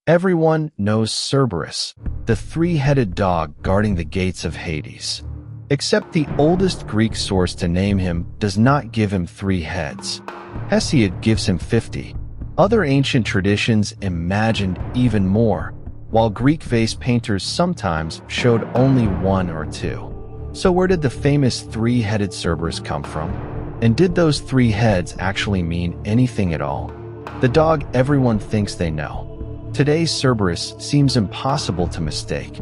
Everyone knows Cerberus, the three-headed dog guarding the gates of Hades. Except the oldest Greek source to name him does not give him 3 heads. Hesiod gives him 50. Other ancient traditions imagined even more, while Greek vase painters sometimes showed only 1 or 2. So where did the famous 3-headed Cerberus come from? And did those 3 heads actually mean anything at all? The dog everyone thinks they know. Today's Cerberus seems impossible to mistake.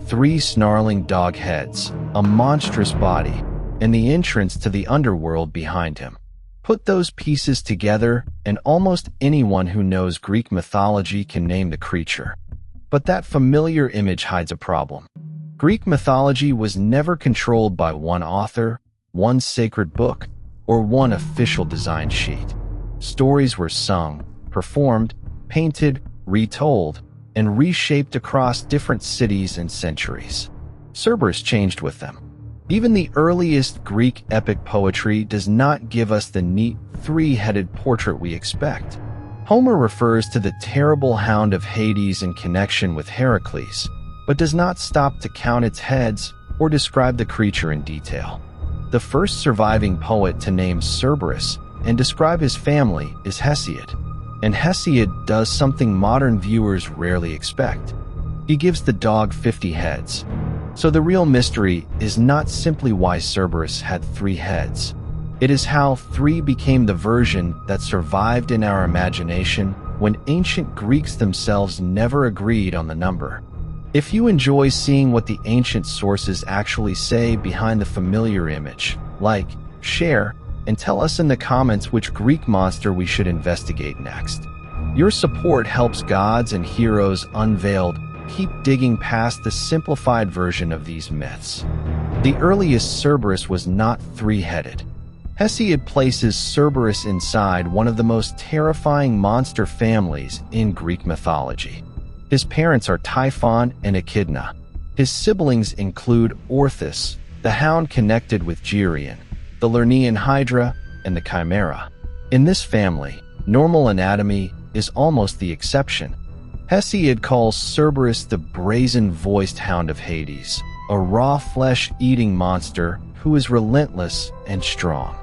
3 snarling dog heads, a monstrous body, and the entrance to the underworld behind him. Put those pieces together, and almost anyone who knows Greek mythology can name the creature. But that familiar image hides a problem. Greek mythology was never controlled by one author, one sacred book, or one official design sheet. Stories were sung, performed, painted, retold, and reshaped across different cities and centuries. Cerberus changed with them. Even the earliest Greek epic poetry does not give us the neat 3-headed portrait we expect. Homer refers to the terrible hound of Hades in connection with Heracles, but does not stop to count its heads or describe the creature in detail. The first surviving poet to name Cerberus and describe his family is Hesiod. And Hesiod does something modern viewers rarely expect. He gives the dog 50 heads. So the real mystery is not simply why Cerberus had 3 heads. It is how 3 became the version that survived in our imagination when ancient Greeks themselves never agreed on the number. If you enjoy seeing what the ancient sources actually say behind the familiar image, like, share, and tell us in the comments which Greek monster we should investigate next. Your support helps gods and heroes Unveiled keep digging past the simplified version of these myths. The earliest Cerberus was not 3-headed. Hesiod places Cerberus inside one of the most terrifying monster families in Greek mythology. His parents are Typhon and Echidna. His siblings include Orthus, the hound connected with Geryon, the Lernaean Hydra, and the Chimera. In this family, normal anatomy is almost the exception. Hesiod calls Cerberus the brazen-voiced hound of Hades, a raw flesh-eating monster who is relentless and strong.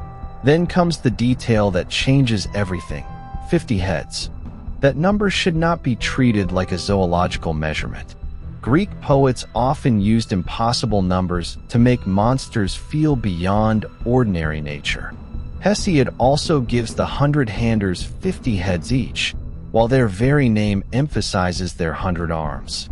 Then comes the detail that changes everything: 50 heads. That number should not be treated like a zoological measurement. Greek poets often used impossible numbers to make monsters feel beyond ordinary nature. Hesiod also gives the 100-handers 50 heads each, while their very name emphasizes their 100 arms.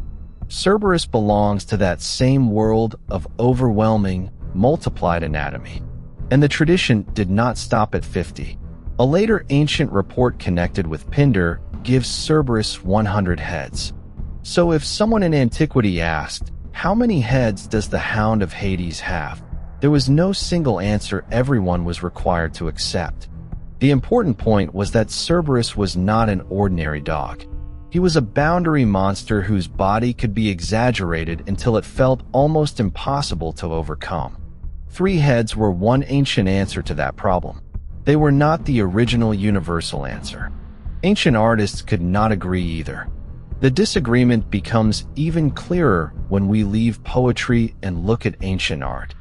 Cerberus belongs to that same world of overwhelming, multiplied anatomy. And the tradition did not stop at 50. A later ancient report connected with Pindar gives Cerberus 100 heads. So if someone in antiquity asked, how many heads does the Hound of Hades have? There was no single answer everyone was required to accept. The important point was that Cerberus was not an ordinary dog. He was a boundary monster whose body could be exaggerated until it felt almost impossible to overcome. 3 heads were one ancient answer to that problem. They were not the original universal answer. Ancient artists could not agree either. The disagreement becomes even clearer when we leave poetry and look at ancient art.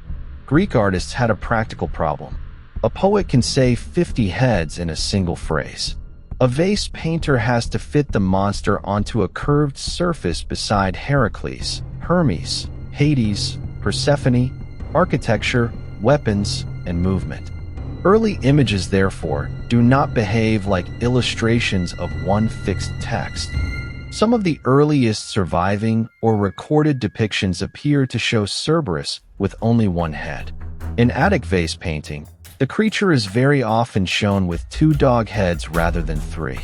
Greek artists had a practical problem. A poet can say 50 heads in a single phrase. A vase painter has to fit the monster onto a curved surface beside Heracles, Hermes, Hades, Persephone, architecture, weapons, and movement. Early images, therefore, do not behave like illustrations of one fixed text. Some of the earliest surviving or recorded depictions appear to show Cerberus with only 1 head. In Attic vase painting, the creature is very often shown with 2 dog heads rather than 3.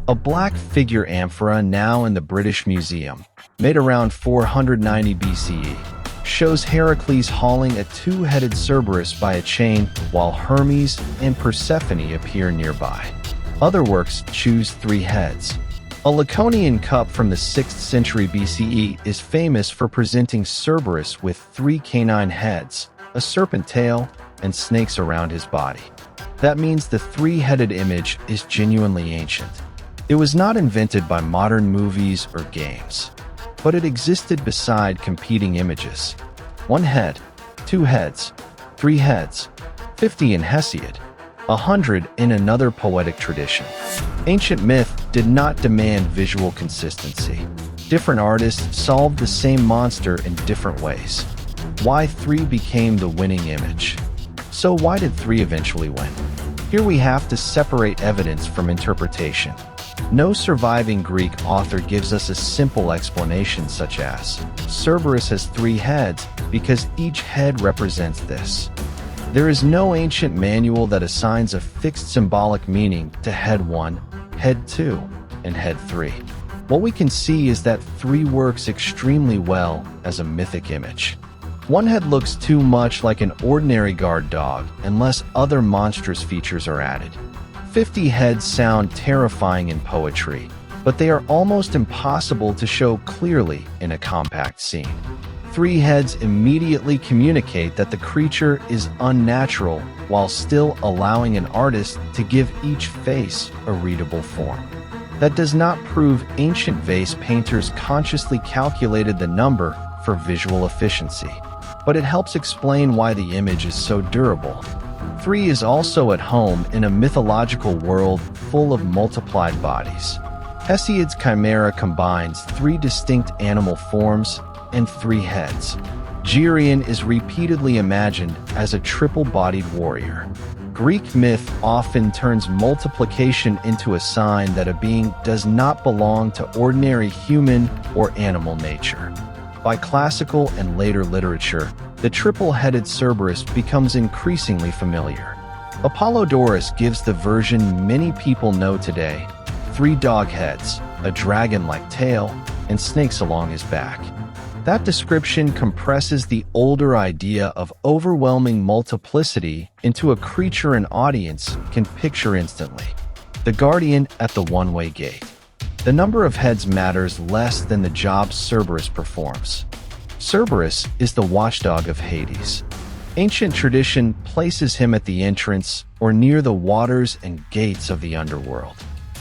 A black figure amphora now in the British Museum, made around 490 BCE, shows Heracles hauling a 2-headed Cerberus by a chain while Hermes and Persephone appear nearby. Other works choose 3 heads. A Laconian cup from the 6th century BCE is famous for presenting Cerberus with 3 canine heads, a serpent tail, and snakes around his body. That means the 3-headed image is genuinely ancient. It was not invented by modern movies or games, but it existed beside competing images. 1 head, 2 heads, 3 heads, 50 in Hesiod, 100 in another poetic tradition. Ancient myth did not demand visual consistency. Different artists solved the same monster in different ways. Why 3 became the winning image? So why did 3 eventually win? Here we have to separate evidence from interpretation. No surviving Greek author gives us a simple explanation such as, Cerberus has 3 heads because each head represents this. There is no ancient manual that assigns a fixed symbolic meaning to head 1, head 2, and head 3. What we can see is that 3 works extremely well as a mythic image. 1 head looks too much like an ordinary guard dog unless other monstrous features are added. 50 heads sound terrifying in poetry, but they are almost impossible to show clearly in a compact scene. 3 heads immediately communicate that the creature is unnatural while still allowing an artist to give each face a readable form. That does not prove ancient vase painters consciously calculated the number for visual efficiency, but it helps explain why the image is so durable. 3 is also at home in a mythological world full of multiplied bodies. Hesiod's chimera combines 3 distinct animal forms and 3 heads. Geryon is repeatedly imagined as a triple-bodied warrior. Greek myth often turns multiplication into a sign that a being does not belong to ordinary human or animal nature. By classical and later literature, the triple-headed Cerberus becomes increasingly familiar. Apollodorus gives the version many people know today: 3 dog heads, a dragon-like tail, and snakes along his back. That description compresses the older idea of overwhelming multiplicity into a creature an audience can picture instantly. The guardian at the one-way gate. The number of heads matters less than the job Cerberus performs. Cerberus is the watchdog of Hades. Ancient tradition places him at the entrance or near the waters and gates of the underworld.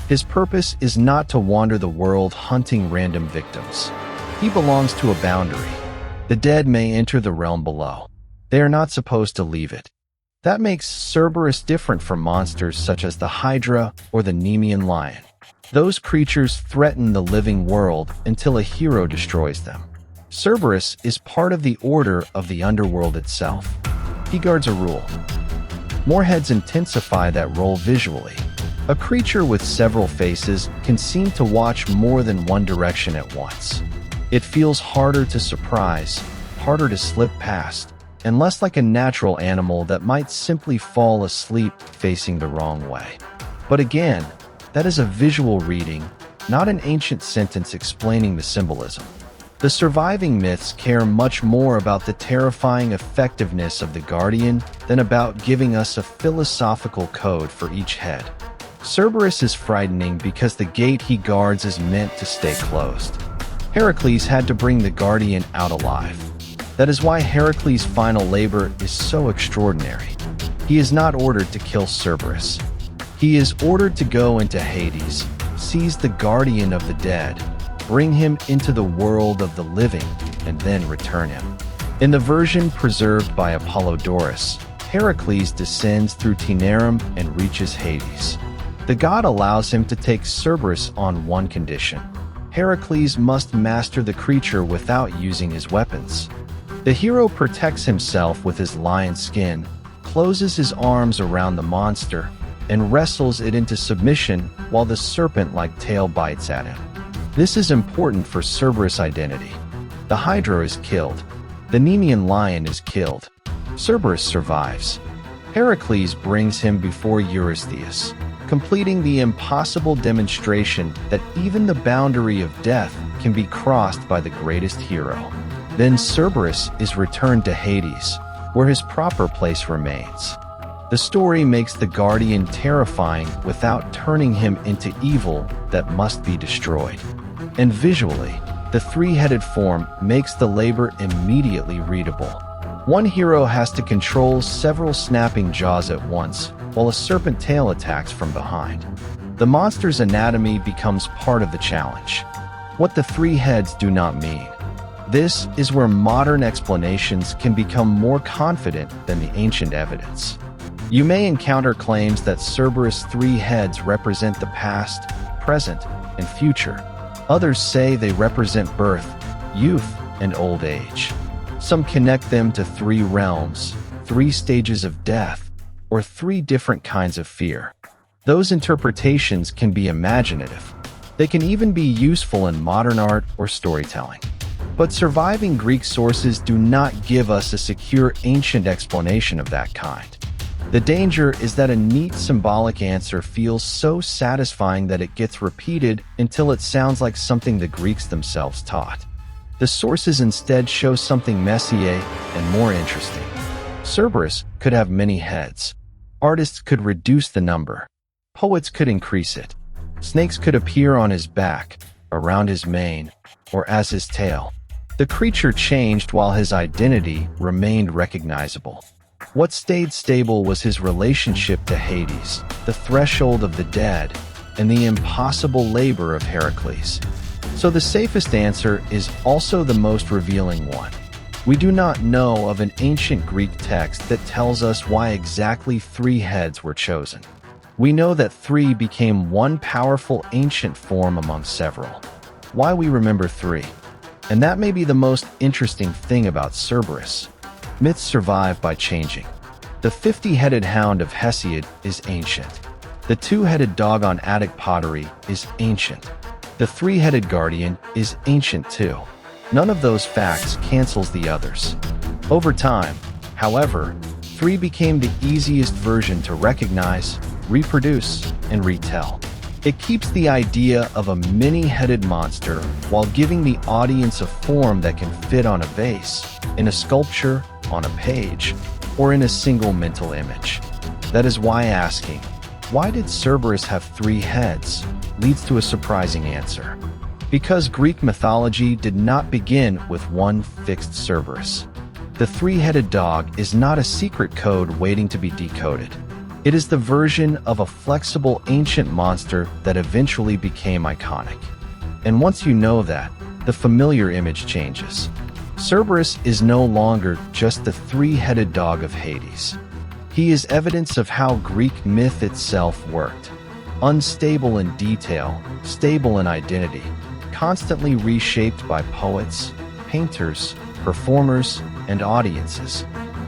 His purpose is not to wander the world hunting random victims. He belongs to a boundary. The dead may enter the realm below. They are not supposed to leave it. That makes Cerberus different from monsters such as the Hydra or the Nemean lion. Those creatures threaten the living world until a hero destroys them. Cerberus is part of the order of the underworld itself. He guards a rule. More heads intensify that role visually. A creature with several faces can seem to watch more than one direction at once. It feels harder to surprise, harder to slip past, and less like a natural animal that might simply fall asleep facing the wrong way. But again, that is a visual reading, not an ancient sentence explaining the symbolism. The surviving myths care much more about the terrifying effectiveness of the guardian than about giving us a philosophical code for each head. Cerberus is frightening because the gate he guards is meant to stay closed. Heracles had to bring the guardian out alive. That is why Heracles' final labor is so extraordinary. He is not ordered to kill Cerberus. He is ordered to go into Hades, seize the guardian of the dead, bring him into the world of the living, and then return him. In the version preserved by Apollodorus, Heracles descends through Taenarum and reaches Hades. The god allows him to take Cerberus on one condition: Heracles must master the creature without using his weapons. The hero protects himself with his lion skin, closes his arms around the monster, and wrestles it into submission while the serpent-like tail bites at him. This is important for Cerberus' identity. The Hydra is killed. The Nemean lion is killed. Cerberus survives. Heracles brings him before Eurystheus, completing the impossible demonstration that even the boundary of death can be crossed by the greatest hero. Then Cerberus is returned to Hades, where his proper place remains. The story makes the guardian terrifying without turning him into evil that must be destroyed. And visually, the 3-headed form makes the labor immediately readable. One hero has to control several snapping jaws at once, while a serpent tail attacks from behind. The monster's anatomy becomes part of the challenge. What the three heads do not mean. This is where modern explanations can become more confident than the ancient evidence. You may encounter claims that Cerberus' three heads represent the past, present, and future. Others say they represent birth, youth, and old age. Some connect them to three realms, three stages of death, or three different kinds of fear. Those interpretations can be imaginative. They can even be useful in modern art or storytelling. But surviving Greek sources do not give us a secure ancient explanation of that kind. The danger is that a neat symbolic answer feels so satisfying that it gets repeated until it sounds like something the Greeks themselves taught. The sources instead show something messier and more interesting. Cerberus could have many heads. Artists could reduce the number. Poets could increase it. Snakes could appear on his back, around his mane, or as his tail. The creature changed while his identity remained recognizable. What stayed stable was his relationship to Hades, the threshold of the dead, and the impossible labor of Heracles. So the safest answer is also the most revealing one. We do not know of an ancient Greek text that tells us why exactly three heads were chosen. We know that three became one powerful ancient form among several. Why we remember three? And that may be the most interesting thing about Cerberus. Myths survive by changing. The 50-headed hound of Hesiod is ancient. The two-headed dog on Attic pottery is ancient. The three-headed guardian is ancient too. None of those facts cancels the others. Over time, however, three became the easiest version to recognize, reproduce, and retell. It keeps the idea of a many-headed monster while giving the audience a form that can fit on a vase, in a sculpture, on a page, or in a single mental image. That is why asking, why did Cerberus have three heads, leads to a surprising answer. Because Greek mythology did not begin with one fixed Cerberus. The three-headed dog is not a secret code waiting to be decoded. It is the version of a flexible ancient monster that eventually became iconic. And once you know that, the familiar image changes. Cerberus is no longer just the three-headed dog of Hades. He is evidence of how Greek myth itself worked. Unstable in detail, stable in identity, constantly reshaped by poets, painters, performers, and audiences.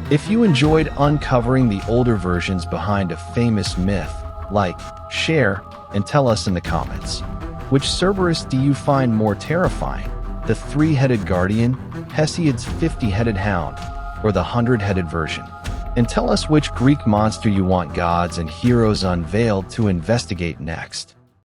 If you enjoyed uncovering the older versions behind a famous myth, like, share, and tell us in the comments. Which Cerberus do you find more terrifying? The three-headed guardian, Hesiod's 50-headed hound, or the 100-headed version? And tell us which Greek monster you want gods and heroes unveiled to investigate next.